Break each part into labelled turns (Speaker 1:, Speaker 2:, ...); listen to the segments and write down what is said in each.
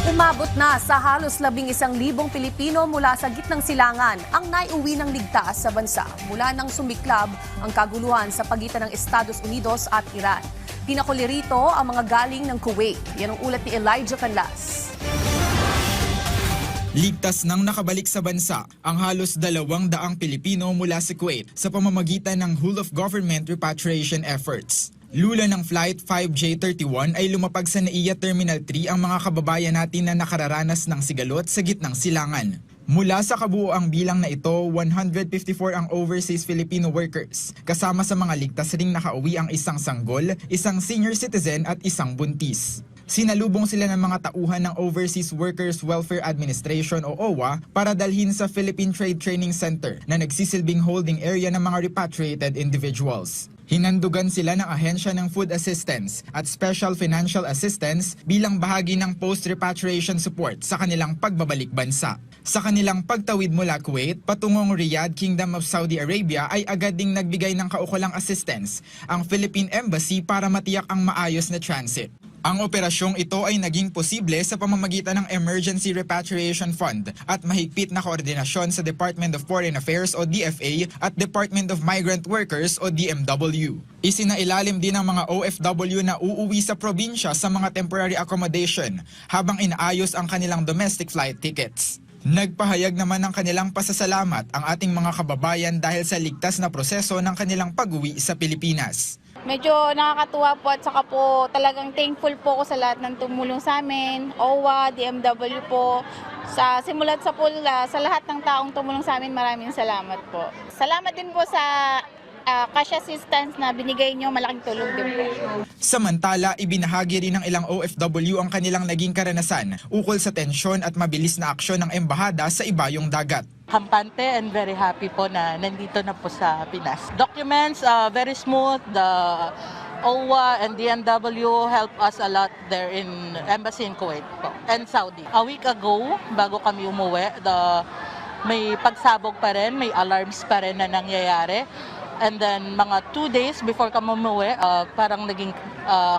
Speaker 1: Umabot na sa halos 11,000 Pilipino mula sa gitnang silangan ang naiuwi ng ligtas sa bansa mula nang sumiklab ang kaguluhan sa pagitan ng Estados Unidos at Iran. Pinakuli rito ang mga galing ng Kuwait. Yan ang ulat ni Elijah Canlas.
Speaker 2: Ligtas nang nakabalik sa bansa ang halos 200 Pilipino mula sa Kuwait sa pamamagitan ng whole of government repatriation efforts. Lula ng Flight 5J31 ay lumapag sa NAIA Terminal 3 ang mga kababayan natin na nakararanas ng sigalot sa gitnang silangan. Mula sa kabuoang bilang na ito, 154 ang overseas Filipino workers. Kasama sa mga ligtas ring nakauwi ang isang sanggol, isang senior citizen at isang buntis. Sinalubong sila ng mga tauhan ng Overseas Workers Welfare Administration o OWA para dalhin sa Philippine Trade Training Center na nagsisilbing holding area ng mga repatriated individuals. Hinandugan sila ng Ahensya ng Food Assistance at Special Financial Assistance bilang bahagi ng post-repatriation support sa kanilang pagbabalik bansa. Sa kanilang pagtawid mula Kuwait patungong Riyadh, Kingdom of Saudi Arabia ay agad ding nagbigay ng kaukulang assistance ang Philippine Embassy para matiyak ang maayos na transit. Ang operasyong ito ay naging posible sa pamamagitan ng Emergency Repatriation Fund at mahigpit na koordinasyon sa Department of Foreign Affairs o DFA at Department of Migrant Workers o DMW. Isinailalim din ng mga OFW na uuwi sa probinsya sa mga temporary accommodation habang inaayos ang kanilang domestic flight tickets. Nagpahayag naman ng kanilang pasasalamat ang ating mga kababayan dahil sa ligtas na proseso ng kanilang pag-uwi sa Pilipinas.
Speaker 3: Medyo nakakatuwa po at saka po talagang thankful po ako sa lahat ng tumulong sa amin, OWA, DMW po, sa simulat sa pula, sa lahat ng taong tumulong sa amin, maraming salamat po. Salamat din po sa cash assistance na binigay nyo, malaking tulong din po.
Speaker 2: Samantala, ibinahagi rin ng ilang OFW ang kanilang naging karanasan ukol sa tensyon at mabilis na aksyon ng embahada sa ibayong dagat.
Speaker 4: Kampante and very happy po na nandito na po sa Pinas. Documents, very smooth. The OWA and DMW help us a lot there in Embassy in Kuwait po, and Saudi. A week ago, bago kami umuwi, may pagsabog pa rin, may alarms pa rin na nangyayari. And then mga 2 days before kami umuwi, parang naging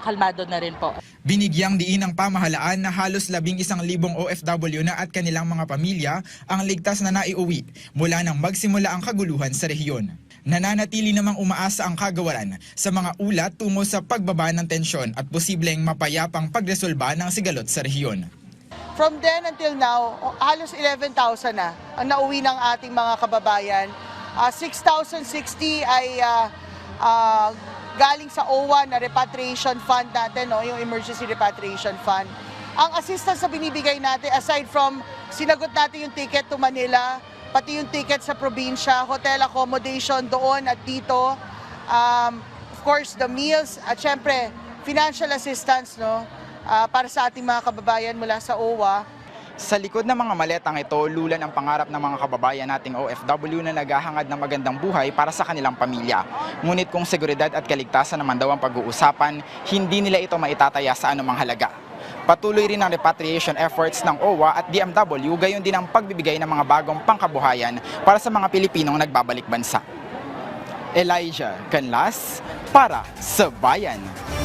Speaker 4: kalmado na rin po.
Speaker 2: Binigyang diin ng pamahalaan na halos 11,000 OFW na at kanilang mga pamilya ang ligtas na naiuwi mula nang magsimula ang kaguluhan sa rehiyon. Nananatili namang umaasa ang kagawaran sa mga ulat tungo sa pagbaba ng tensyon at posibleng mapayapang pagresolba ng sigalot sa rehiyon.
Speaker 5: From then until now, halos 11,000 na ang nauwi ng ating mga kababayan. 6,060 ay galing sa OWA na repatriation fund natin, no, yung Emergency Repatriation Fund. Ang assistance na binibigay natin, aside from sinagot natin yung ticket to Manila, pati yung ticket sa probinsya, hotel accommodation doon at dito, of course the meals at syempre financial assistance, no, para sa ating mga kababayan mula sa OWA.
Speaker 2: Sa likod ng mga maletang ito, lulan ang pangarap ng mga kababayan nating OFW na naghahangad ng magandang buhay para sa kanilang pamilya. Ngunit kung seguridad at kaligtasan naman daw ang pag-uusapan, hindi nila ito maitataya sa anumang halaga. Patuloy rin ang repatriation efforts ng OWA at DMW, gayon din ang pagbibigay ng mga bagong pangkabuhayan para sa mga Pilipinong nagbabalik bansa. Elijah Canlas para sa Bayan.